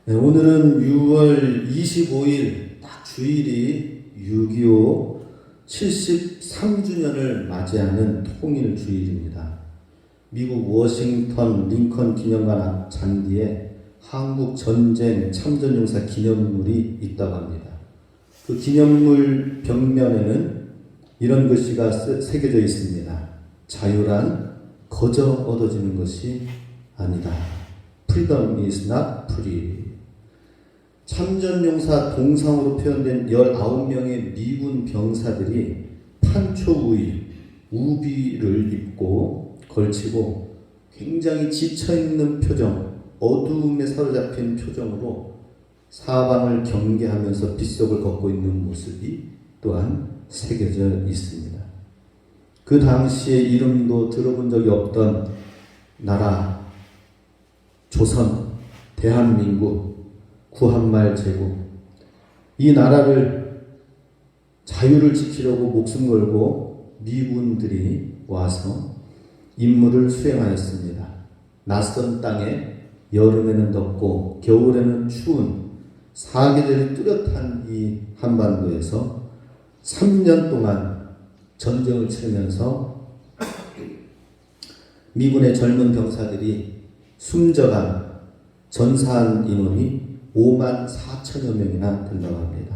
네, 오늘은 6월 25일, 딱 주일이 6.25 73주년을 맞이하는 통일주일입니다. 미국 워싱턴 링컨 기념관 앞 잔디에 한국 전쟁 참전용사 기념물이 있다고 합니다. 그 기념물 벽면에는 이런 글씨가 새겨져 있습니다. 자유란 거저 얻어지는 것이 아니다. Freedom is not free. 참전용사 동상으로 표현된 19명의 미군 병사들이 판초우의 우비를 입고 걸치고 굉장히 지쳐있는 표정, 어두움에 사로잡힌 표정으로 사방을 경계하면서 빗속을 걷고 있는 모습이 또한 새겨져 있습니다. 그 당시에 이름도 들어본 적이 없던 나라, 조선, 대한민국, 구한말 제국, 이 나라를 자유를 지키려고 목숨 걸고 미군들이 와서 임무를 수행하였습니다. 낯선 땅에 여름에는 덥고 겨울에는 추운 사계절이 뚜렷한 이 한반도에서 3년 동안 전쟁을 치르면서 미군의 젊은 병사들이 숨져간 전사한 인원이 5만 4천여 명이나 된다고 합니다.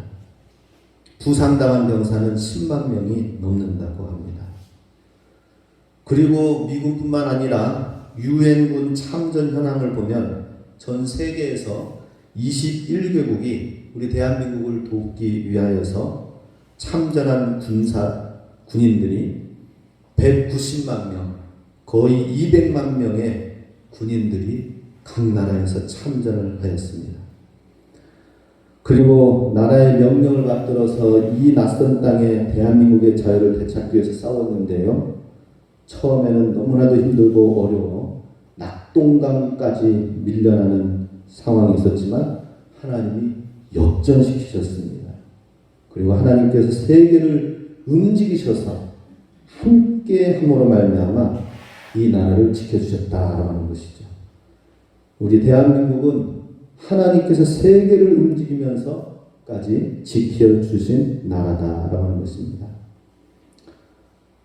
부상당한 병사는 10만 명이 넘는다고 합니다. 그리고 미군뿐만 아니라 유엔군 참전 현황을 보면 전 세계에서 21개국이 우리 대한민국을 돕기 위하여서 참전한 군인들이 190만 명, 거의 200만 명의 군인들이 각 나라에서 참전을 하였습니다. 그리고 나라의 명령을 받들어서 이 낯선 땅에 대한민국의 자유를 되찾기 위해서 싸웠는데요. 처음에는 너무나도 힘들고 어려워 낙동강까지 밀려나는 상황이 있었지만 하나님이 역전시키셨습니다. 그리고 하나님께서 세계를 움직이셔서 함께 함으로 말미암아 이 나라를 지켜주셨다라고 하는 것이죠. 우리 대한민국은 하나님께서 세계를 움직이면서까지 지켜주신 나라다라고 하는 것입니다.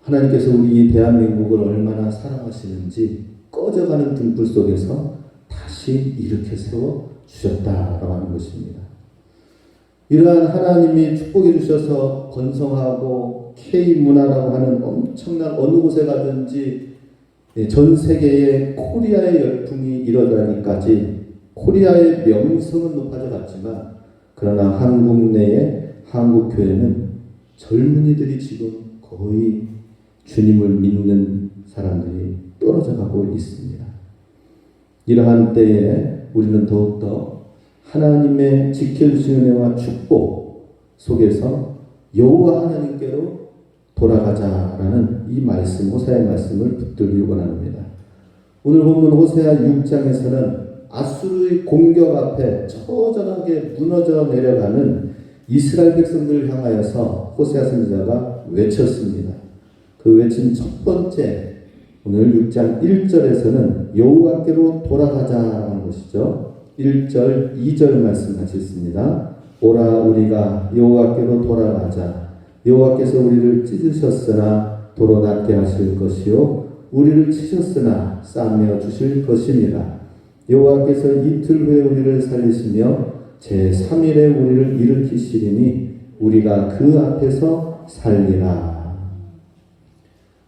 하나님께서 우리 대한민국을 얼마나 사랑하시는지 꺼져가는 등불 속에서 다시 일으켜 세워주셨다라고 하는 것입니다. 이러한 하나님이 축복해 주셔서 번성하고 K문화라고 하는 엄청난 어느 곳에 가든지 전 세계에 코리아의 열풍이 일어나기까지 코리아의 명성은 높아져 갔지만 그러나 한국 내에 한국교회는 젊은이들이 지금 거의 주님을 믿는 사람들이 떨어져 가고 있습니다. 이러한 때에 우리는 더욱더 하나님의 지켜주신 은혜와 축복 속에서 여호와 하나님께로 돌아가자라는 이 말씀, 호세아의 말씀을 붙들기 원합니다. 오늘 본문 호세아 6장에서는 아수르의 공격 앞에 처절하게 무너져 내려가는 이스라엘 백성들을 향하여서 호세아 선지자가 외쳤습니다. 그 외친 첫 번째, 오늘 6장 1절에서는 여호와께로 돌아가자라는 것이죠. 1절, 2절 말씀 같이 있습니다. 오라 우리가 여호와께로 돌아가자. 여호와께서 우리를 찢으셨으나 도로 낫게 하실 것이요 우리를 치셨으나 싸매어 주실 것입니다. 여호와께서 이틀 후에 우리를 살리시며 제3일에 우리를 일으키시리니 우리가 그 앞에서 살리라.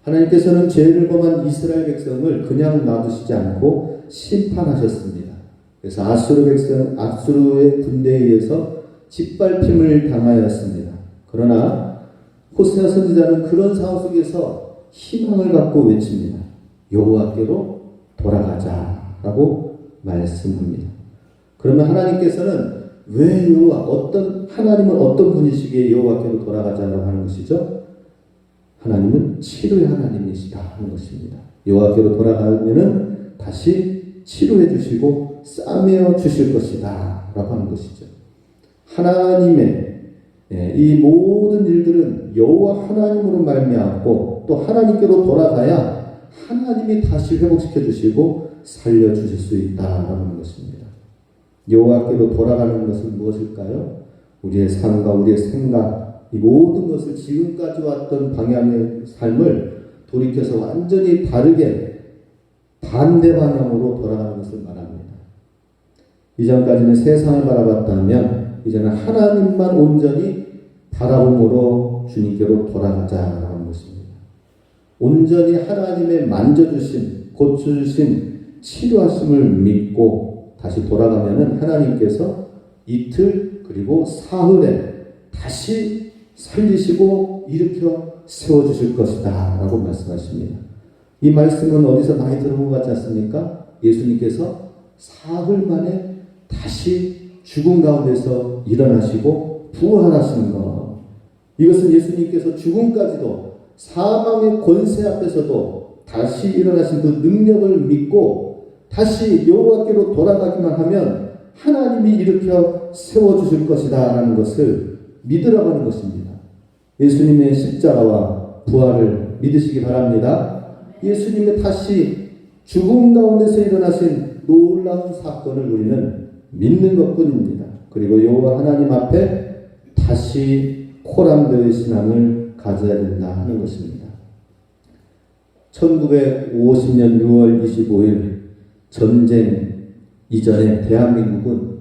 하나님께서는 죄를 범한 이스라엘 백성을 그냥 놔두시지 않고 심판하셨습니다. 그래서 아수르의 군대에 의해서 짓밟힘을 당하였습니다. 그러나 호세아 선지자는 그런 상황 속에서 희망을 갖고 외칩니다. 여호와께로 돌아가자라고 말씀합니다. 그러면 하나님께서는 왜 하나님은 어떤 분이시기에 여호와께로 돌아가자라고 하는 것이죠? 하나님은 치료의 하나님이시다 하는 것입니다. 여호와께로 돌아가면은 다시 치료해 주시고 싸매어 주실 것이다 라고 하는 것이죠. 하나님의 이 모든 일들은 여호와 하나님으로 말미암고 또 하나님께로 돌아가야 하나님이 다시 회복시켜 주시고 살려주실 수 있다라는 것입니다. 여호와께로 돌아가는 것은 무엇일까요? 우리의 삶과 우리의 생각, 이 모든 것을 지금까지 왔던 방향의 삶을 돌이켜서 완전히 다르게 반대 방향으로 돌아가는 것을 말합니다. 이전까지는 세상을 바라봤다면 이제는 하나님만 온전히 바라봄으로 주님께로 돌아가자라는 것입니다. 온전히 하나님의 만져주신, 고쳐주신, 치료하심을 믿고 다시 돌아가면은 하나님께서 이틀 그리고 사흘에 다시 살리시고 일으켜 세워주실 것이다 라고 말씀하십니다. 이 말씀은 어디서 많이 들어본 것 같지 않습니까? 예수님께서 사흘 만에 다시 죽음 가운데서 일어나시고 부활하신 것. 이것은 예수님께서 죽음까지도 사망의 권세 앞에서도 다시 일어나신 그 능력을 믿고 다시 여호와께로 돌아가기만 하면 하나님이 일으켜 세워주실 것이다 라는 것을 믿으라고 하는 것입니다. 예수님의 십자가와 부활을 믿으시기 바랍니다. 예수님의 다시 죽음 가운데서 일어나신 놀라운 사건을 우리는 믿는 것뿐입니다. 그리고 여호와 하나님 앞에 다시 코람되의 신앙을 가져야 된다 하는 것입니다. 1950년 6월 25일 전쟁 이전에 대한민국은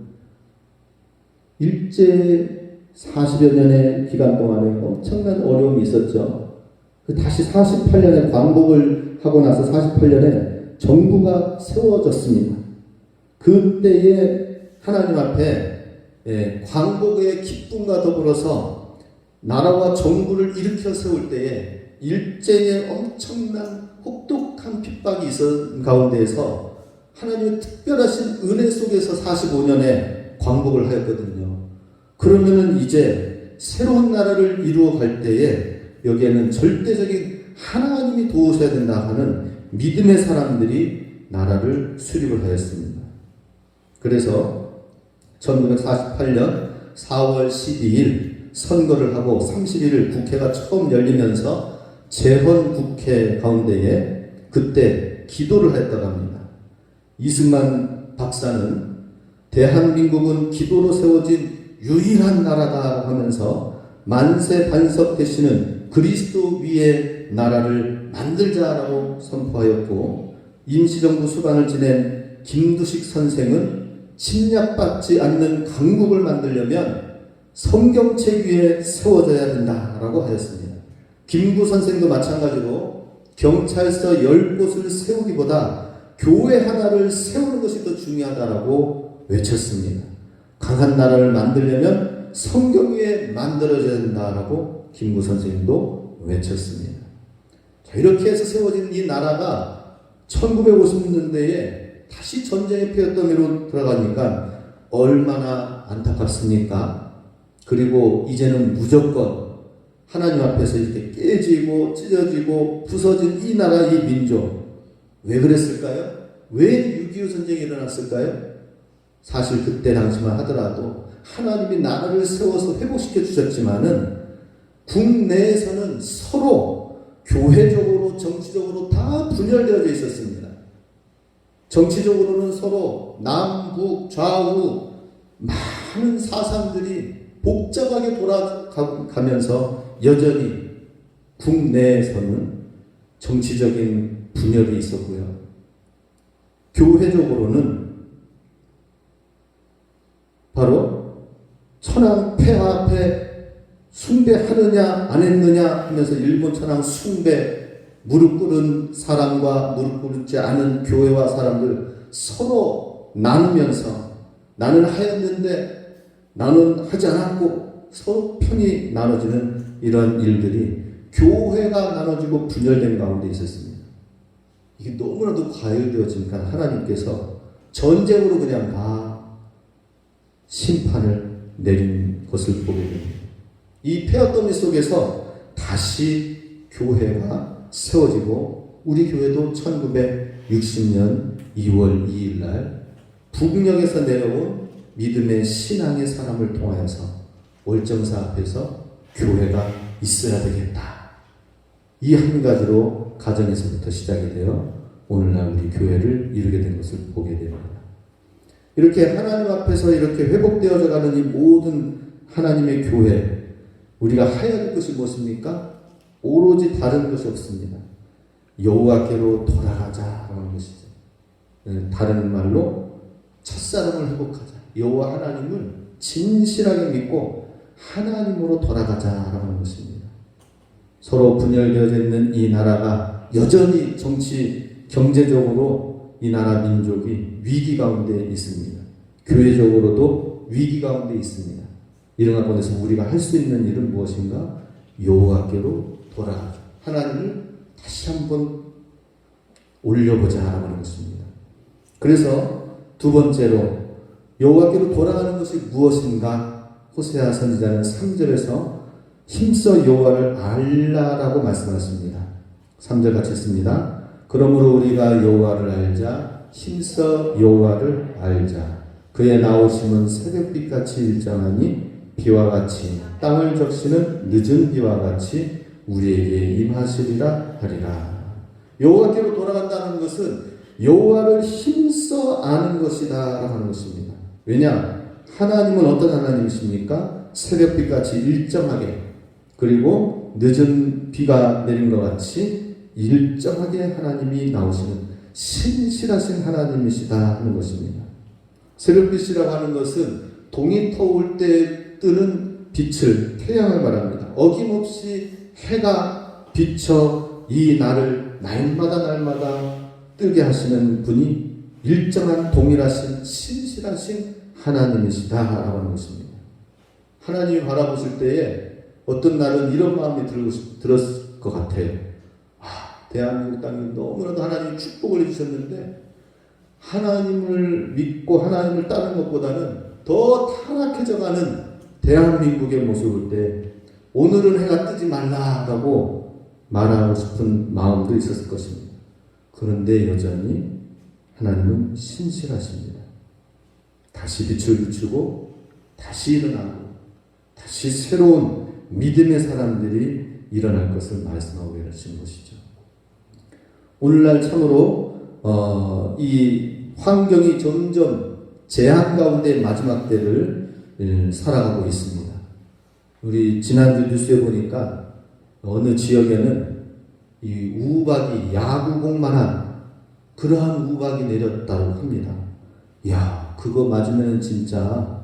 일제 40여 년의 기간 동안에 엄청난 어려움이 있었죠. 다시 48년에 광복을 하고 나서 48년에 정부가 세워졌습니다. 그때에 하나님 앞에 광복의 기쁨과 더불어서 나라와 정부를 일으켜 세울 때에 일제의 엄청난 혹독한 핍박이 있었던 가운데에서 하나님의 특별하신 은혜 속에서 45년에 광복을 하였거든요. 그러면은 이제 새로운 나라를 이루어 갈 때에 여기에는 절대적인 하나님이 도우셔야 된다 하는 믿음의 사람들이 나라를 수립을 하였습니다. 그래서 1948년 4월 12일 선거를 하고 31일 국회가 처음 열리면서 재헌국회 가운데에 그때 기도를 했다고 합니다. 이승만 박사는 대한민국은 기도로 세워진 유일한 나라다 하면서 만세 반석 되시는 그리스도 위의 나라를 만들자라고 선포하였고, 임시정부 수반을 지낸 김두식 선생은 침략받지 않는 강국을 만들려면 성경책 위에 세워져야 된다라고 하였습니다. 김구 선생도 마찬가지로 경찰서 10곳을 세우기보다 교회 하나를 세우는 것이 더 중요하다라고 외쳤습니다. 강한 나라를 만들려면 성경 위에 만들어져야 된다라고 김구 선생님도 외쳤습니다. 자, 이렇게 해서 세워진 이 나라가 1950년대에 다시 전쟁의 피어더미로 들어가니까 얼마나 안타깝습니까? 그리고 이제는 무조건 하나님 앞에서 이렇게 깨지고 찢어지고 부서진 이 나라, 이 민족, 왜 그랬을까요? 왜 6.25 전쟁이 일어났을까요? 사실 그때 당시만 하더라도 하나님이 나라를 세워서 회복시켜 주셨지만은 국내에서는 서로 교회적으로 정치적으로 다 분열되어져 있었습니다. 정치적으로는 서로 남북 좌우 많은 사상들이 복잡하게 돌아가면서 여전히 국내에서는 정치적인 분열이 있었고요. 교회적으로는 바로 천황 폐하 앞에 숭배하느냐 안 했느냐 하면서 일본 천황 숭배, 무릎 꿇은 사람과 무릎 꿇지 않은 교회와 사람들 서로 나누면서 나는 하였는데 나는 하지 않았고 서로 편이 나눠지는 이런 일들이 교회가 나눠지고 분열된 가운데 있었습니다. 이게 너무나도 과열되어지니까 하나님께서 전쟁으로 그냥 다 심판을 내린 것을 보게 됩니다. 이 폐허더미 속에서 다시 교회가 세워지고 우리 교회도 1960년 2월 2일 날 북녘에서 내려온 믿음의 신앙의 사람을 통하여서 월정사 앞에서 교회가 있어야 되겠다. 이 한 가지로 가정에서부터 시작이 되어 오늘날 우리 교회를 이루게 된 것을 보게 됩니다. 이렇게 하나님 앞에서 이렇게 회복되어져 가는 이 모든 하나님의 교회, 우리가 해야 할 것이 무엇입니까? 오로지 다른 것이 없습니다. 여호와께로 돌아가자라는 것이죠. 다른 말로 첫사랑을 회복하자. 여호와 하나님을 진실하게 믿고 하나님으로 돌아가자라는 것입니다. 서로 분열되어져 있는 이 나라가 여전히 정치, 경제적으로 이 나라 민족이 위기 가운데 있습니다. 교회적으로도 위기 가운데 있습니다. 이런 가운데서 우리가 할 수 있는 일은 무엇인가? 여호와께로 돌아가자. 하나님을 다시 한번 올려보자 하는 것입니다. 그래서 두 번째로 여호와께로 돌아가는 것이 무엇인가? 호세아 선지자는 3절에서 힘써 여호와를 알라라고 말씀하십니다. 3절 같이 읽습니다. 그러므로 우리가 여호와를 알자. 힘써 여호와를 알자. 그의 나오심은 새벽빛같이 일정하니 비와 같이 땅을 적시는 늦은 비와 같이 우리에게 임하시리라 하리라. 여호와께로 돌아간다는 것은 여호와를 힘써 아는 것이다 라고 하는 것입니다. 왜냐? 하나님은 어떤 하나님이십니까? 새벽빛같이 일정하게, 그리고 늦은 비가 내린 것 같이 일정하게 하나님이 나오시는 신실하신 하나님이시다 하는 것입니다. 새벽빛이라고 하는 것은 동이 터올 때 뜨는 빛을, 태양을 말합니다. 어김없이 해가 비쳐 이 날을 날마다 뜨게 하시는 분이 일정한 동일하신 신실하신 하나님이시다라고 하는 것입니다. 하나님이 바라보실 때에 어떤 날은 이런 마음이 들었을 것 같아요. 대한민국 땅이 너무나도 하나님이 축복을 해주셨는데 하나님을 믿고 하나님을 따르는 것보다는 더 타락해져가는 대한민국의 모습을 볼 때 오늘은 해가 뜨지 말라라고 말하고 싶은 마음도 있었을 것입니다. 그런데 여전히 하나님은 신실하십니다. 다시 빛을 비추고 다시 일어나고 다시 새로운 믿음의 사람들이 일어날 것을 말씀하고 계신 것이죠. 오늘날 참으로 이 환경이 점점 재앙 가운데 마지막 때를 살아가고 있습니다. 우리 지난주 뉴스에 보니까 어느 지역에는 이 우박이 야구공만한 그러한 우박이 내렸다고 합니다. 야, 그거 맞으면 진짜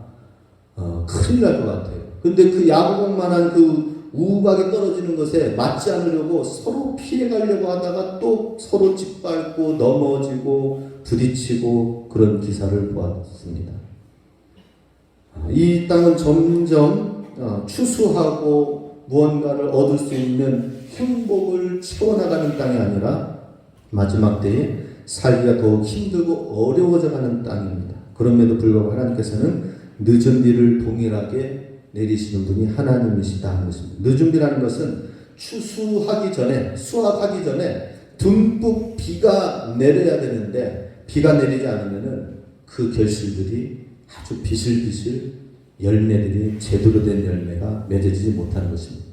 큰일 날 것 같아요. 근데 그 야구공만한 그 우박이 떨어지는 것에 맞지 않으려고 서로 피해가려고 하다가 또 서로 짓밟고 넘어지고 부딪히고 그런 기사를 보았습니다. 이 땅은 점점 추수하고 무언가를 얻을 수 있는 행복을 채워나가는 땅이 아니라 마지막 때에 살기가 더욱 힘들고 어려워져가는 땅입니다. 그럼에도 불구하고 하나님께서는 늦은 비를 동일하게 내리시는 분이 하나님이시다 하는 것입니다. 늦은 비라는 것은 추수하기 전에, 수확하기 전에 듬뿍 비가 내려야 되는데 비가 내리지 않으면은 그 결실들이 아주 비실비실 열매들이 제대로 된 열매가 맺어지지 못하는 것입니다.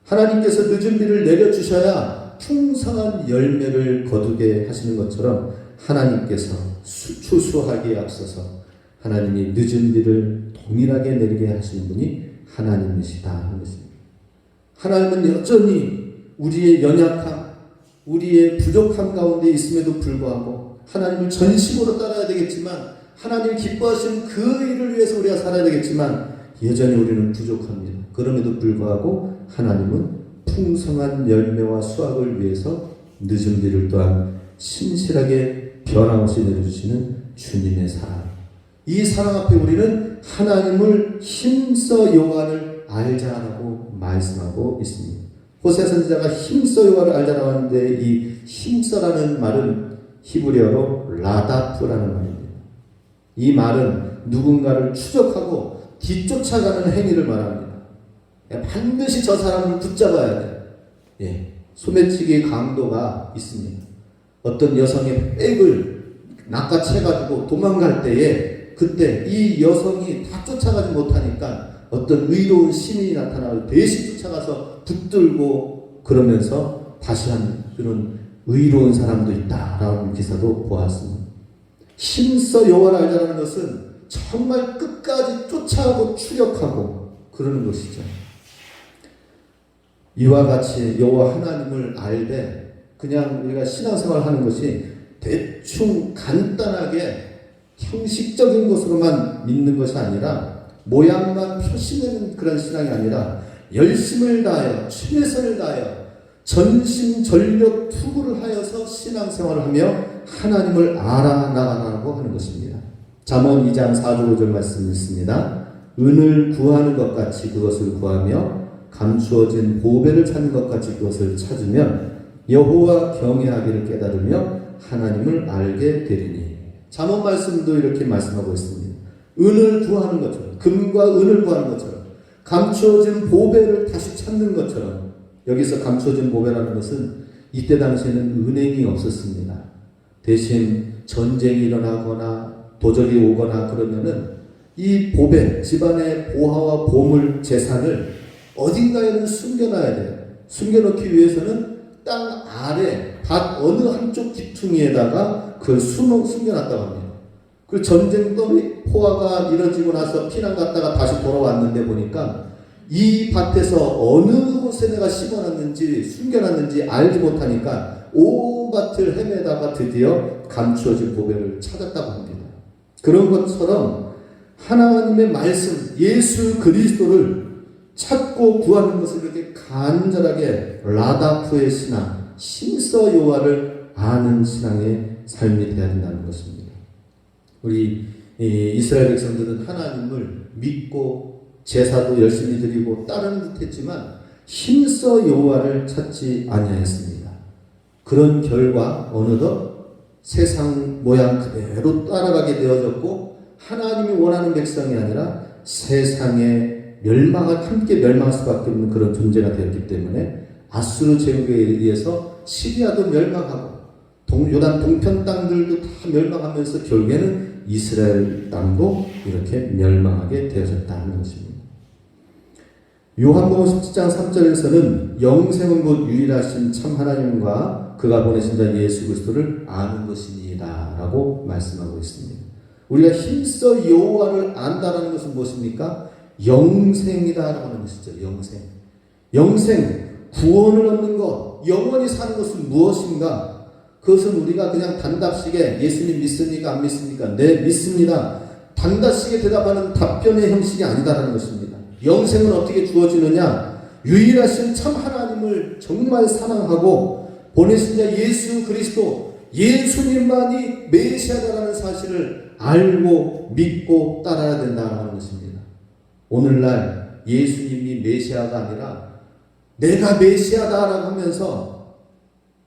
하나님께서 늦은 비를 내려주셔야 풍성한 열매를 거두게 하시는 것처럼 하나님께서 추수하기에 앞서서 하나님이 늦은 비를 동일하게 내리게 하시는 분이 하나님이시다 하는 것입니다. 하나님은 여전히 우리의 연약함, 우리의 부족함 가운데 있음에도 불구하고 하나님을 전심으로 따라야 되겠지만 하나님 기뻐하시는 그 일을 위해서 우리가 살아야 되겠지만 여전히 우리는 부족합니다. 그럼에도 불구하고 하나님은 풍성한 열매와 수확을 위해서 늦은 비를 또한 신실하게 변함없이 내려주시는 주님의 사랑. 이 사랑 앞에 우리는 하나님을 힘써 여호와를 알자라고 말씀하고 있습니다. 호세아 선지자가 힘써 여호와를 알자라고 하는데 이 힘써라는 말은 히브리어로 라다프라는 말입니다. 이 말은 누군가를 추적하고 뒤쫓아가는 행위를 말합니다. 반드시 저 사람을 붙잡아야 돼요. 소매치기의 강도가 있습니다. 어떤 여성의 백을 낚아채가지고 도망갈 때에 그때 이 여성이 다 쫓아가지 못하니까 어떤 의로운 시민이 나타나서 대신 쫓아가서 붙들고 그러면서 다시 한 그런 의로운 사람도 있다라는 기사도 보았습니다. 힘써 여호와를 알자는 것은 정말 끝까지 쫓아가고 추격하고 그러는 것이죠. 이와 같이 여호와 하나님을 알되 그냥 우리가 신앙생활을 하는 것이 대충 간단하게 형식적인 것으로만 믿는 것이 아니라 모양만 표시되는 그런 신앙이 아니라 열심을 다하여 최선을 다하여 전심전력 투구를 하여서 신앙생활을 하며 하나님을 알아나가라고 하는 것입니다. 잠언 2장 4절 5절 말씀 있습니다. 은을 구하는 것 같이 그것을 구하며 감추어진 보배를 찾는 것 같이 그것을 찾으면 여호와 경외하기를 깨달으며 하나님을 알게 되리니. 잠언 말씀도 이렇게 말씀하고 있습니다. 은을 구하는 것처럼, 금과 은을 구하는 것처럼, 감추어진 보배를 다시 찾는 것처럼. 여기서 감추어진 보배라는 것은 이때 당시에는 은행이 없었습니다. 대신 전쟁이 일어나거나 도적이 오거나 그러면은 이 보배, 집안의 보화와 보물, 재산을 어딘가에는 숨겨놔야 돼요. 숨겨놓기 위해서는 땅 아래 밭 어느 한쪽 기퉁이에다가 그걸 숨겨놨다고 합니다. 그 전쟁도 포화가 이뤄지고 나서 피난 갔다가 다시 돌아왔는데 보니까 이 밭에서 어느 곳에 내가 심어놨는지 숨겨놨는지 알지 못하니까 온 밭을 헤매다가 드디어 감추어진 보배를 찾았다고 합니다. 그런 것처럼 하나님의 말씀 예수 그리스도를 찾고 구하는 것을 그렇게 간절하게 라다프의 신앙, 힘써 여호와를 아는 신앙의 삶이 되어야 된다는 것입니다. 우리 이스라엘 백성들은 하나님을 믿고 제사도 열심히 드리고 따르는 듯했지만 힘써 여호와를 찾지 아니하였습니다. 그런 결과 어느덧 세상 모양 그대로 따라가게 되어졌고 하나님이 원하는 백성이 아니라 세상에 함께 멸망할 수밖에 없는 그런 존재가 되었기 때문에 아수르 제국에 의해서 시리아도 멸망하고 요단 동편 땅들도 다 멸망하면서 결국에는 이스라엘 땅도 이렇게 멸망하게 되어졌다는 것입니다. 요한복음 17장 3절에서는 영생은 곧 유일하신 참 하나님과 그가 보내신 자 예수 그리스도를 아는 것이니이다 라고 말씀하고 있습니다. 우리가 힘써 여호와를 안다라는 것은 무엇입니까? 영생이다라고 하는 것이죠. 영생, 구원을 얻는 것, 영원히 사는 것은 무엇인가? 그것은 우리가 그냥 단답식에 예수님 믿습니까? 안 믿습니까? 네, 믿습니다. 단답식에 대답하는 답변의 형식이 아니다라는 것입니다. 영생은 어떻게 주어지느냐? 유일하신 참 하나님을 정말 사랑하고 보내신 자 예수 그리스도, 예수님만이 메시아다라는 사실을 알고 믿고 따라야 된다는 것입니다. 오늘날 예수님이 메시아가 아니라 내가 메시아다라고 하면서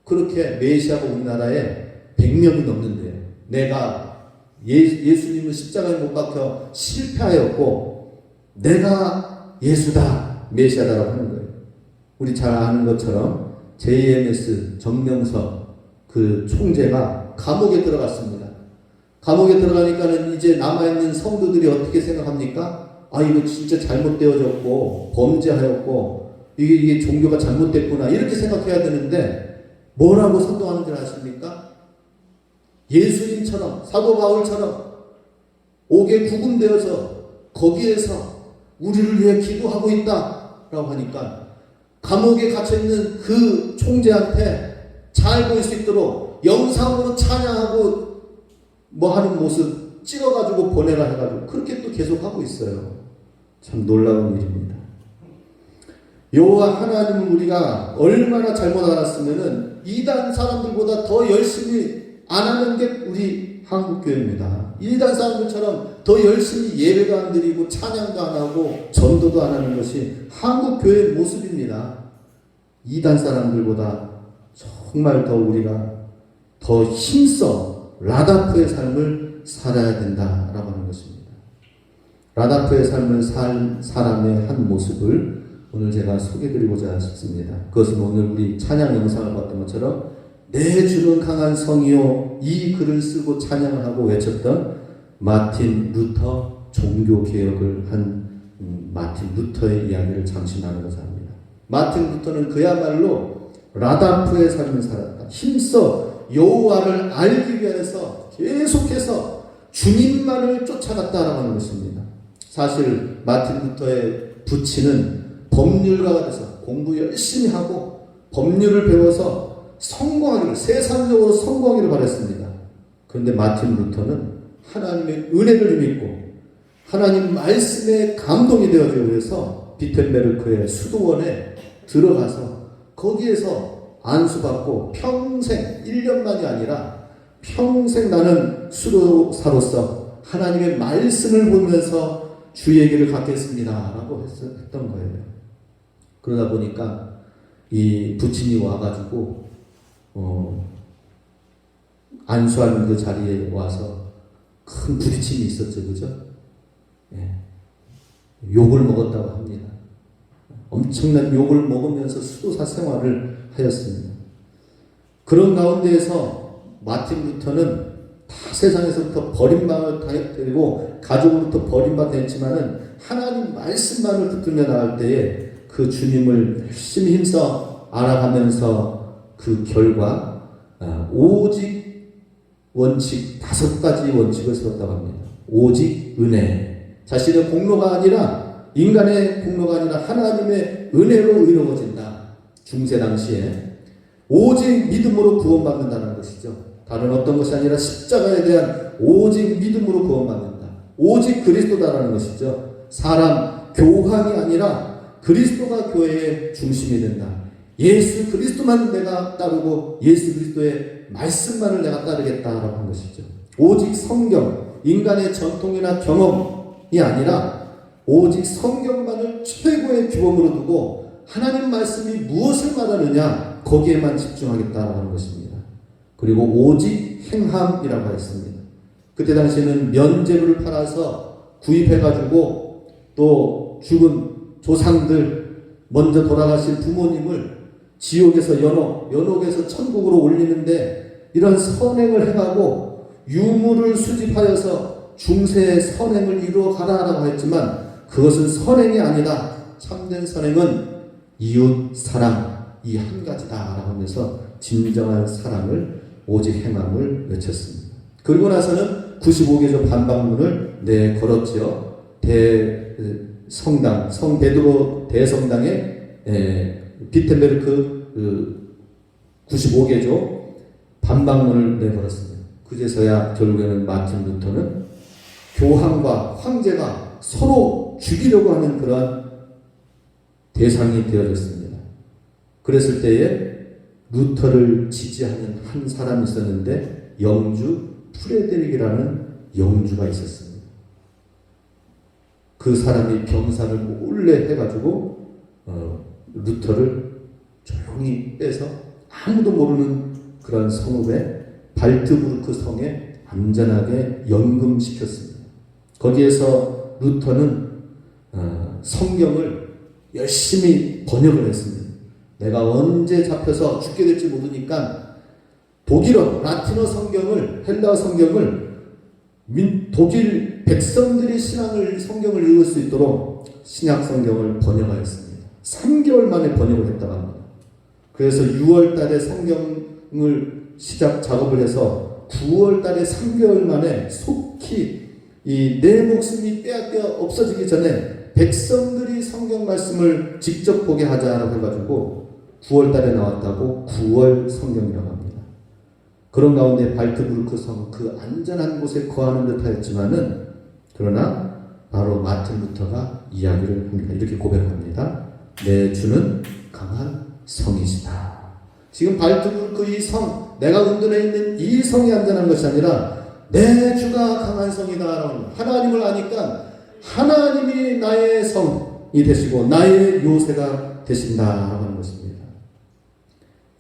그렇게 메시아가 우리나라에 100명이 넘는데요. 내가 예수님은 십자가에 못 박혀 실패하였고 내가 예수다, 메시아다라고 하는 거예요. 우리 잘 아는 것처럼 JMS 정명석 그 총재가 감옥에 들어갔습니다. 감옥에 들어가니까는 이제 남아있는 성도들이 어떻게 생각합니까? 아, 이거 진짜 잘못되어졌고 범죄하였고 이게 종교가 잘못됐구나 이렇게 생각해야 되는데 뭐라고 선동하는 줄 아십니까? 예수님처럼 사도 바울처럼 옥에 구금되어서 거기에서 우리를 위해 기도하고 있다라고 하니까 감옥에 갇혀있는 그 총재한테 잘 보일 수 있도록 영상으로 찬양하고 뭐 하는 모습 찍어가지고 보내라 해가지고 그렇게 또 계속하고 있어요. 참 놀라운 일입니다. 여호와 하나님을 우리가 얼마나 잘못 알았으면은 이단 사람들보다 더 열심히 안 하는 게 우리 한국교회입니다. 이단 사람들처럼 더 열심히 예배도 안 드리고 찬양도 안 하고 전도도 안 하는 것이 한국교회의 모습입니다. 이단 사람들보다 정말 더 우리가 더 힘써 라다프의 삶을 살아야 된다라고 하는 것입니다. 라다프의 삶을 산 사람의 한 모습을 오늘 제가 소개드리고자 싶습니다. 그것은 오늘 우리 찬양 영상을 봤던 것처럼 내 주는 강한 성이요 이 글을 쓰고 찬양을 하고 외쳤던 마틴 루터 종교개혁을 한 마틴 루터의 이야기를 잠시 나누고자 합니다. 마틴 루터는 그야말로 라다프의 삶을 살았다. 힘써 여호와를 알기 위해서 계속해서 주님만을 쫓아갔다라고 하는 것입니다. 사실 마틴 루터의 부친은 법률가가 돼서 공부 열심히 하고 법률을 배워서 성공하기를, 세상적으로 성공하기를 바랬습니다. 그런데 마틴 루터는 하나님의 은혜를 믿고 하나님 말씀에 감동이 되어지기 위해서 비텐베르크의 수도원에 들어가서 거기에서 안수받고 평생 1년만이 아니라 평생 나는 수도사로서 하나님의 말씀을 보면서 주의 길을 갖겠습니다 라고 했던 거예요. 그러다 보니까 이 부친이 와가지고 안수하는 그 자리에 와서 큰 부딪힘이 있었죠. 그죠? 예. 욕을 먹었다고 합니다. 엄청난 욕을 먹으면서 수도사 생활을 하였습니다. 그런 가운데에서 마틴 루터는 다 세상에서부터 버림받고 가족으로부터 버림받았지만은 하나님 말씀만을 붙들며 나갈 때에 그 주님을 열심히 힘써 알아가면서 그 결과 오직 원칙 5가지 원칙을 세웠다고 합니다. 오직 은혜, 자신의 공로가 아니라 인간의 공로가 아니라 하나님의 은혜로 의로워진다. 중세 당시에 오직 믿음으로 구원받는다는 것이죠. 다른 어떤 것이 아니라 십자가에 대한 오직 믿음으로 구원받는다. 오직 그리스도다라는 것이죠. 사람 교황이 아니라 그리스도가 교회의 중심이 된다. 예수 그리스도만 내가 따르고 예수 그리스도의 말씀만을 내가 따르겠다라고 한 것이죠. 오직 성경, 인간의 전통이나 경험이 아니라 오직 성경만을 최고의 규범으로 두고 하나님 말씀이 무엇을 말하느냐 거기에만 집중하겠다라고 하는 것입니다. 그리고 오직 행함이라고 했습니다. 그때 당시에는 면제부를 팔아서 구입해가지고 또 죽은 조상들 먼저 돌아가신 부모님을 지옥에서 연옥에서 천국으로 올리는데 이런 선행을 해가고 유물을 수집하여서 중세의 선행을 이루어 가라라고 했지만 그것은 선행이 아니다. 참된 선행은 이웃 사랑 이 한 가지다라고 하면서 진정한 사랑을 오직 행함을 외쳤습니다. 그리고 나서는 95개조 반박문을 내걸었지요. 대성당 성 베드로 대성당에 비텐베르크 95개조 반박문을 내걸었습니다. 그제서야 결국에는 마틴 루터는 교황과 황제가 서로 죽이려고 하는 그러한 대상이 되어졌습니다. 그랬을 때에 루터를 지지하는 한 사람이 있었는데 영주 프레데릭이라는 영주가 있었습니다. 그 사람이 병사를 몰래 해가지고 루터를 조용히 빼서 아무도 모르는 그런 성읍에 발트부르크 성에 안전하게 연금시켰습니다. 거기에서 루터는 성경을 열심히 번역을 했습니다. 내가 언제 잡혀서 죽게 될지 모르니까 독일어, 라틴어 성경을, 헬라어 성경을 독일 백성들이 성경을 읽을 수 있도록 신약 성경을 번역하였습니다. 3개월 만에 번역을 했다고 합니다. 그래서 6월 달에 성경을 작업을 해서 9월 달에 3개월 만에 속히 내 목숨이 빼앗겨 없어지기 전에 백성들이 성경 말씀을 직접 보게 하자라고 해가지고 9월 달에 나왔다고 9월 성경이라고 합니다. 그런 가운데 발트부르크 성 그 안전한 곳에 거하는 듯 하였지만은 그러나 바로 마틴 루터가 이야기를 합니다. 이렇게 고백합니다. 내 주는 강한 성이시다. 지금 발트부르크 이 성, 내가 은둔해 있는 이 성이 안전한 것이 아니라 내 주가 강한 성이다. 하나님을 아니까 하나님이 나의 성이 되시고 나의 요새가 되신다라고 하는 것입니다.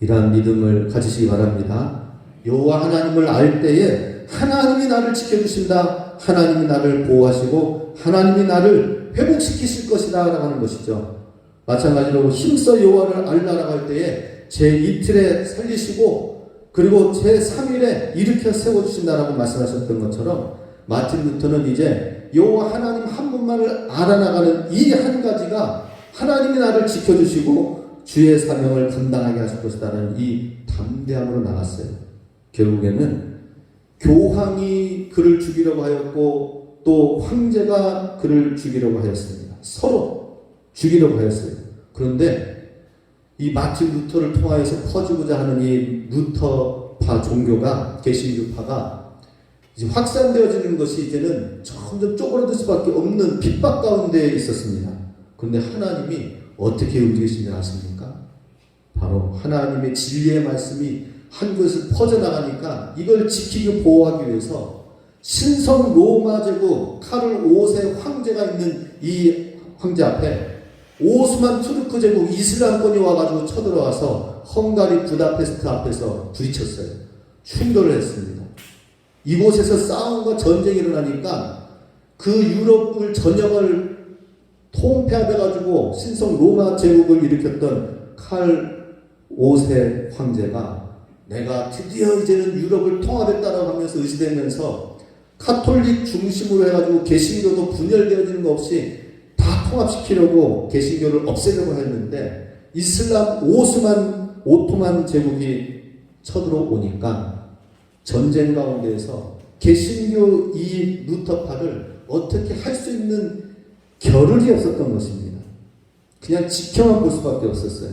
이러한 믿음을 가지시기 바랍니다. 여호와 하나님을 알 때에 하나님이 나를 지켜주신다. 하나님이 나를 보호하시고 하나님이 나를 회복시키실 것이다 라고 하는 것이죠. 마찬가지로 힘써 여호와를 알라라고 할 때에 제2틀에 살리시고 그리고 제3일에 일으켜 세워주신다라고 말씀하셨던 것처럼 마틴 루터는 이제 여호와 하나님 한 분만을 알아나가는 이 한 가지가 하나님이 나를 지켜주시고 주의 사명을 감당하게 하실 것이라는 이 담대함으로 나갔어요. 결국에는 교황이 그를 죽이려고 하였고 또 황제가 그를 죽이려고 하였습니다. 서로 죽이려고 하였어요. 그런데 이 마틴 루터를 통하여서 퍼지고자 하는 이 루터파 종교가, 개신교파가 이제 확산되어지는 것이 이제는 점점 쪼그라들 수밖에 없는 핍박 가운데 있었습니다. 그런데 하나님이 어떻게 움직이시는지 아십니까? 바로 하나님의 진리의 말씀이 한 곳을 퍼져나가니까 이걸 지키고 보호하기 위해서 신성 로마 제국 카를 5세 황제가 있는 이 황제 앞에 오스만 투르크 제국 이슬람권이 와가지고 쳐들어와서 헝가리 부다페스트 앞에서 부딪혔어요. 충돌을 했습니다. 이곳에서 싸움과 전쟁이 일어나니까 그 유럽을 전역을 통폐합해가지고 신성 로마 제국을 일으켰던 칼 5세 황제가 내가 드디어 이제는 유럽을 통합했다라고 하면서 의지되면서 카톨릭 중심으로 해가지고 개신교도 분열되어지는 거 없이 다 통합시키려고 개신교를 없애려고 했는데 이슬람 오토만 제국이 쳐들어오니까 전쟁 가운데에서 개신교 이 루터파를 어떻게 할 수 있는 겨를이 없었던 것입니다. 그냥 지켜만 볼 수밖에 없었어요.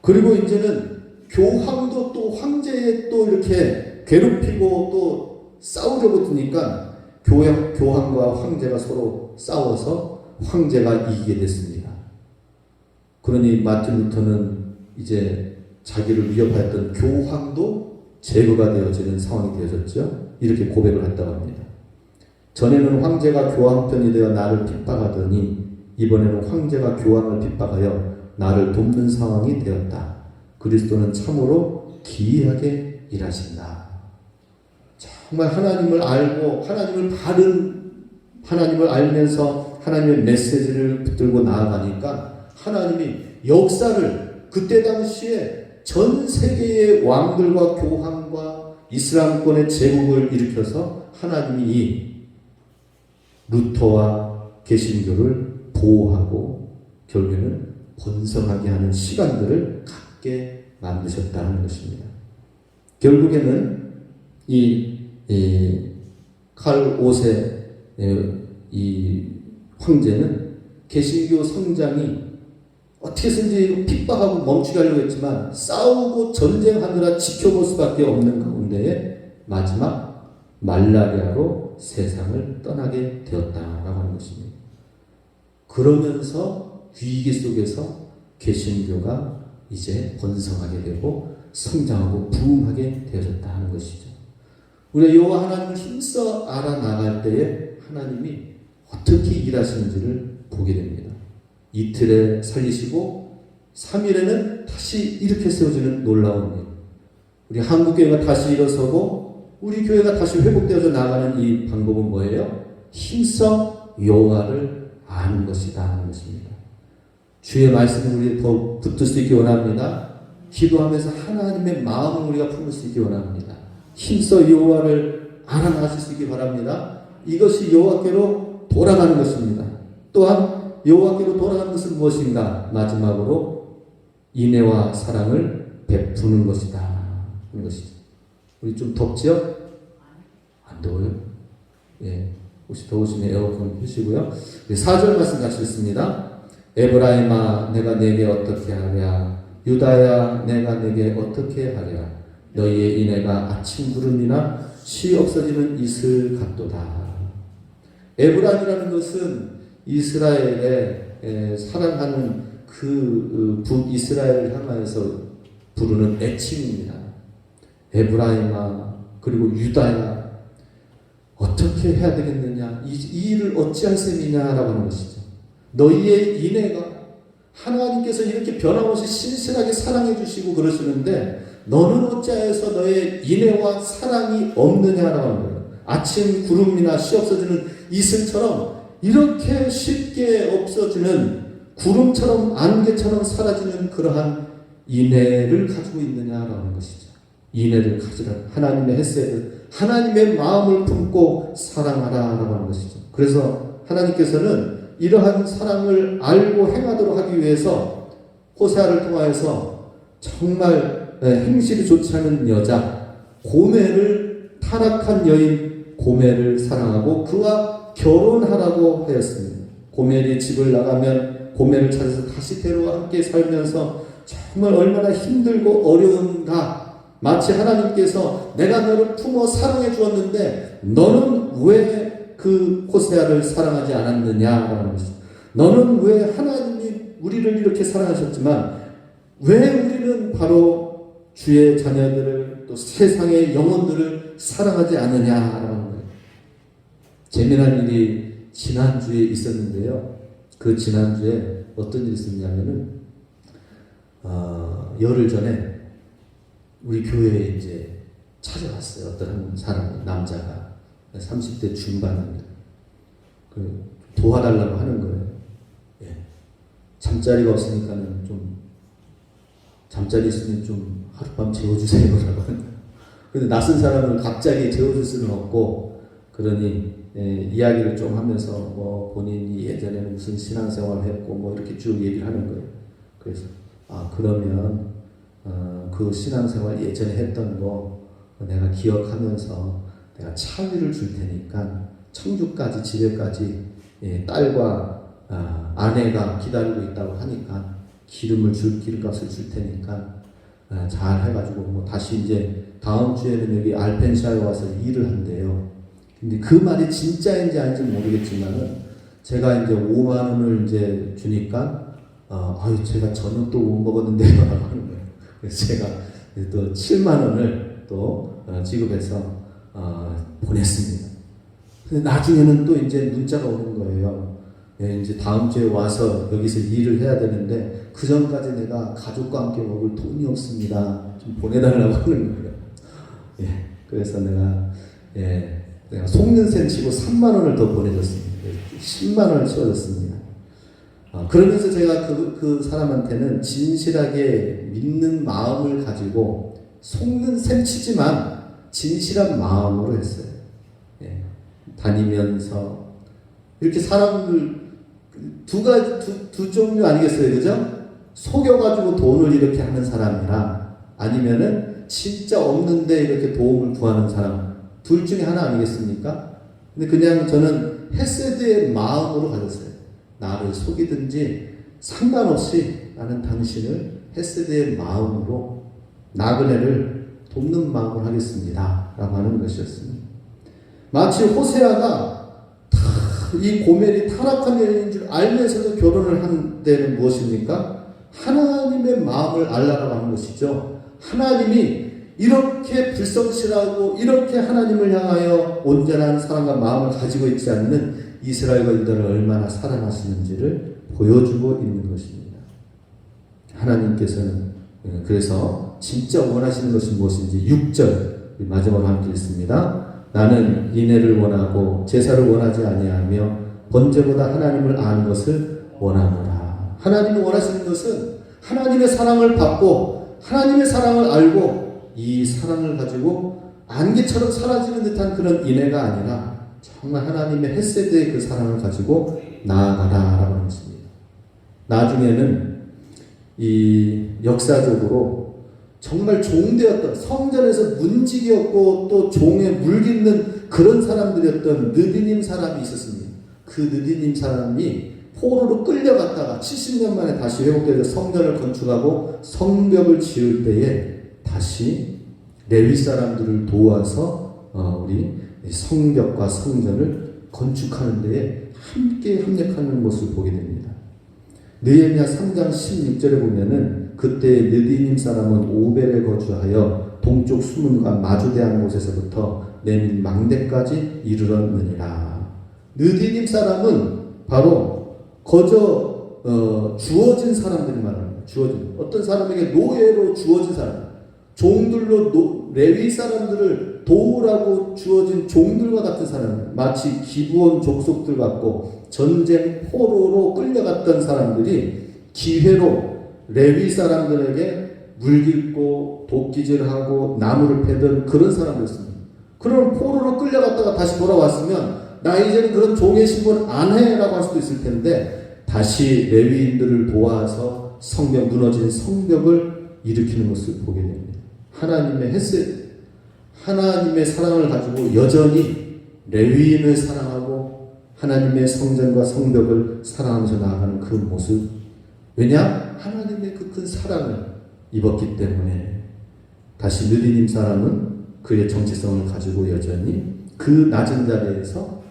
그리고 이제는 교황도 또 황제에 또 이렇게 괴롭히고 또 싸우려고 드니까 교황과 황제가 서로 싸워서 황제가 이기게 됐습니다. 그러니 마틴 루터는 이제 자기를 위협하였던 교황도 제거가 되어지는 상황이 되어졌죠. 이렇게 고백을 했다고 합니다. 전에는 황제가 교황 편이 되어 나를 핍박하더니 이번에는 황제가 교황을 핍박하여 나를 돕는 상황이 되었다. 그리스도는 참으로 기이하게 일하신다. 정말 하나님을 알고 하나님을 알면서 하나님의 메시지를 붙들고 나아가니까 하나님이 역사를 그때 당시에 전 세계의 왕들과 교황과 이슬람권의 제국을 일으켜서 하나님이 이 루터와 개신교를 보호하고 결국에는 번성하게 하는 시간들을 갖게 만드셨다는 것입니다. 결국에는 이 칼 5세 이 황제는 개신교 성장이 어떻게 해서든지 핍박하고 멈추게 하려고 했지만 싸우고 전쟁하느라 지켜볼 수밖에 없는 가운데에 마지막 말라리아로 세상을 떠나게 되었다라고 하는 것입니다. 그러면서 위기 속에서 개신교가 이제 번성하게 되고 성장하고 부흥하게 되어졌다 하는 것이죠. 우리 여호와 하나님을 힘써 알아나갈 때에 하나님이 어떻게 일하시는지를 보게 됩니다. 이틀에 살리시고 3일에는 다시 이렇게 세워지는 놀라운 일. 우리 한국교회가 다시 일어서고 우리 교회가 다시 회복되어져 나가는 이 방법은 뭐예요? 힘써 여호와를 아는 것이다 하는 것입니다. 주의 말씀을 우리 더 붙들 수 있기 원합니다. 기도하면서 하나님의 마음을 우리가 품을 수 있기 원합니다. 힘써 여호와를 알아나실 수 있기 바랍니다. 이것이 여호와께로 돌아가는 것입니다. 또한 여호와께로 돌아가는 것은 무엇인가? 마지막으로 인애와 사랑을 베푸는 것이다 하는 것이죠. 우리 좀 덥지요? 안 더워요? 예. 혹시 더우시면 에어컨 켜시고요. 4절 말씀 같이 읽습니다. 에브라임아 내가 내게 어떻게 하랴 유다야 내가 내게 어떻게 하랴 너희의 인애가 아침 구름이나 쉬 없어지는 이슬 같도다. 에브라임이라는 것은 이스라엘의 사랑하는 그 북이스라엘을 향하여서 부르는 애칭입니다. 에브라임아 그리고 유다야 어떻게 해야 되겠느냐 이 일을 어찌할 셈이냐라고 하는 것이죠. 너희의 인애가 하나님께서 이렇게 변함없이 신실하게 사랑해 주시고 그러시는데 너는 어찌하여서 너의 인애와 사랑이 없느냐라고 하는 거예요. 아침 구름이나 쉬 없어지는 이슬처럼 이렇게 쉽게 없어지는 구름처럼 안개처럼 사라지는 그러한 인애를 가지고 있느냐라고 하는 것이죠. 인애를 가지라. 하나님의 헤세드, 하나님의 마음을 품고 사랑하라라고 하는 것이죠. 그래서 하나님께서는 이러한 사랑을 알고 행하도록 하기 위해서 호세아를 통하여서 정말 행실이 좋지 않은 여자, 고멜을, 타락한 여인 고멜을 사랑하고 그와 결혼하라고 하였습니다. 고멜이 집을 나가면 고멜을 찾아서 다시 데려와 함께 살면서 정말 얼마나 힘들고 어려운가. 마치 하나님께서 내가 너를 품어 사랑해 주었는데 너는 왜 그 호세아를 사랑하지 않았느냐라는 것입니다. 너는 왜 하나님이 우리를 이렇게 사랑하셨지만 왜 우리는 바로 주의 자녀들을 또 세상의 영혼들을 사랑하지 않느냐라는 거예요. 재미난 일이 지난주에 있었는데요. 그 지난주에 어떤 일이 있었냐면은 열흘 전에 우리 교회에 이제 찾아왔어요. 어떤 한 사람, 남자가 30대 중반입니다. 도와달라고 하는 거예요. 예. 잠자리가 없으니까는 좀 잠자리 있으면 좀 하룻밤 재워주세요라고 하는 거예요. 근데 낯선 사람을 갑자기 재워줄 수는 없고 그러니 이야기를 좀 하면서 뭐 본인이 예전에는 무슨 신앙생활을 했고 뭐 이렇게 쭉 얘기를 하는 거예요. 그래서 그러면 그 신앙생활 예전에 했던 거 내가 기억하면서 내가 차비를 줄 테니까 청주까지 집에까지 딸과 아내가 기다리고 있다고 하니까 기름값을 줄 테니까 잘 해가지고 뭐 다시 이제 다음 주에는 여기 알펜시아에 와서 일을 한대요. 근데 그 말이 진짜인지 아닌지 모르겠지만은 제가 이제 5만 원을 이제 주니까 제가 저녁도 못 먹었는데요 라고 하는 거예요. 그래서 제가 또 7만 원을 또 지급해서 보냈습니다. 근데 나중에는 또 이제 문자가 오는 거예요. 이제 다음 주에 와서 여기서 일을 해야 되는데 그 전까지 내가 가족과 함께 먹을 돈이 없습니다. 좀 보내달라고 하는 거예요. 그래서 내가 속는 셈 치고 3만 원을 더 보내줬습니다. 10만 원을 치워줬습니다. 그러면서 제가 그 사람한테는 진실하게 믿는 마음을 가지고 속는 셈 치지만 진실한 마음으로 했어요. 다니면서 이렇게 사람들 두 종류 아니겠어요, 그죠? 속여가지고 돈을 이렇게 하는 사람이랑 아니면은 진짜 없는데 이렇게 도움을 구하는 사람 둘 중에 하나 아니겠습니까? 근데 그냥 저는 헤세드의 마음으로 가졌어요. 나를 속이든지 상관없이 나는 당신을 헤세드의 마음으로 나그네를 돕는 마음을 하겠습니다 라고 하는 것이었습니다. 마치 호세아가 이 고멜이 타락한 여인인 줄 알면서도 결혼을 한 데는 무엇입니까? 하나님의 마음을 알라라고 하는 것이죠. 하나님이 이렇게 불성실하고 이렇게 하나님을 향하여 온전한 사랑과 마음을 가지고 있지 않는 이스라엘 군들을 얼마나 사랑하시는지를 보여주고 있는 것입니다. 하나님께서는 그래서 진짜 원하시는 것이 무엇인지 6절 마지막으로 함께 읽습니다. 나는 인애를 원하고 제사를 원하지 아니하며 번제보다 하나님을 아는 것을 원하노라. 하나님이 원하시는 것은 하나님의 사랑을 받고 하나님의 사랑을 알고 이 사랑을 가지고 안개처럼 사라지는 듯한 그런 인애가 아니라 정말 하나님의 헤세드의 그 사랑을 가지고 나아가라라고 하는 것입니다. 나중에는 이 역사적으로 정말 종되었던 성전에서 문지기였고 또 종에 물깃는 그런 사람들이었던 느디님 사람이 있었습니다. 그 느디님 사람이 포로로 끌려갔다가 70년 만에 다시 회복되어 성전을 건축하고 성벽을 지을 때에 다시 레위 사람들을 도와서 우리 성벽과 성전을 건축하는 데에 함께 협력하는 모습을 보게 됩니다. 느헤미야 3장 16절에 보면은 그때 느디님 사람은 오벨에 거주하여 동쪽 수문과 마주대한 곳에서부터 내민 망대까지 이르렀느니라. 느디님 사람은 바로 주어진 사람들이 말합니다. 주어진 어떤 사람에게 노예로 주어진 사람, 종들로 레위 사람들을 도우라고 주어진 종들과 같은 사람, 마치 기브온 족속들 같고 전쟁 포로로 끌려갔던 사람들이 기회로 레위 사람들에게 물깃고 도끼질하고 나무를 패던 그런 사람들이었습니다. 그런 포로로 끌려갔다가 다시 돌아왔으면 나 이제는 그런 종의 신분 안 해라고 할 수도 있을 텐데 다시 레위인들을 도와서 무너진 성벽을 일으키는 것을 보게 됩니다. 하나님의 헤세드, 하나님의 사랑을 가지고 여전히 레위인을 사랑하고 하나님의 성전과 성벽을 사랑하면서 나아가는 그 모습. 왜냐? 하나님의 그 큰 사랑을 입었기 때문에. 다시 느리님 사람은 그의 정체성을 가지고 여전히 그 낮은 자리에서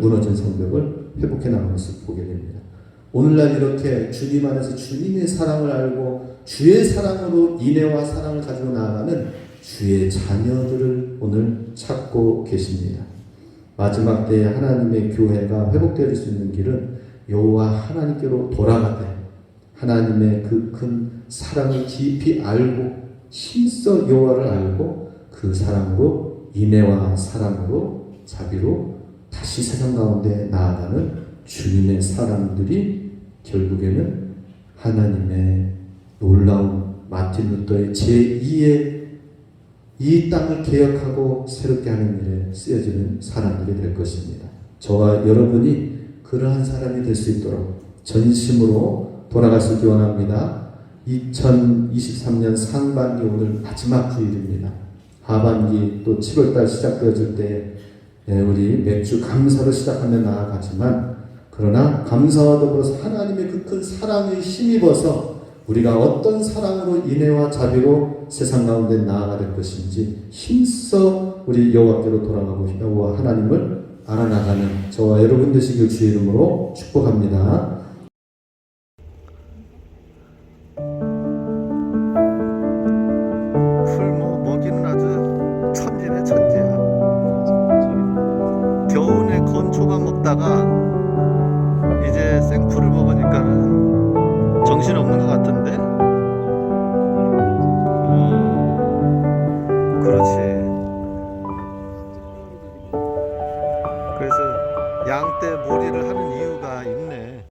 무너진 성벽을 회복해 나가는 모습을 보게 됩니다. 오늘날 이렇게 주님 안에서 주님의 사랑을 알고 주의 사랑으로 인애와 사랑을 가지고 나아가는 주의 자녀들을 오늘 찾고 계십니다. 마지막 때에 하나님의 교회가 회복될 수 있는 길은 여호와 하나님께로 돌아가되 하나님의 그 큰 사랑을 깊이 알고 힘써 여호와를 알고 그 사랑으로 인애와 사랑으로 자비로 다시 세상 가운데 나아가는 주님의 사람들이 결국에는 하나님의 놀라운 마틴 루터의 제2의 이 땅을 개혁하고 새롭게 하는 일에 쓰여지는 사람들이 될 것입니다. 저와 여러분이 그러한 사람이 될 수 있도록 전심으로 돌아가시기 원합니다. 2023년 상반기 오늘 마지막 주일입니다. 하반기 또 7월달 시작되어질 때 우리 매주 감사로 시작하며 나아가지만 그러나 감사와 더불어서 하나님의 그 큰 사랑에 힘입어서 우리가 어떤 사랑으로 인애와 자비로 세상 가운데 나아갈 것인지 힘써 우리 여호와께로 돌아가고 여호와 하나님을 알아나가는 저와 여러분 되시길 주의 이름으로 축복합니다. 풀모 먹이는 아주 천지네 천지야. 겨우내 건초밥 먹다가 이제 생풀을 먹으니까는 정신없는 것 같은데? 그렇지. 그래서 양떼 몰이를 하는 이유가 있네.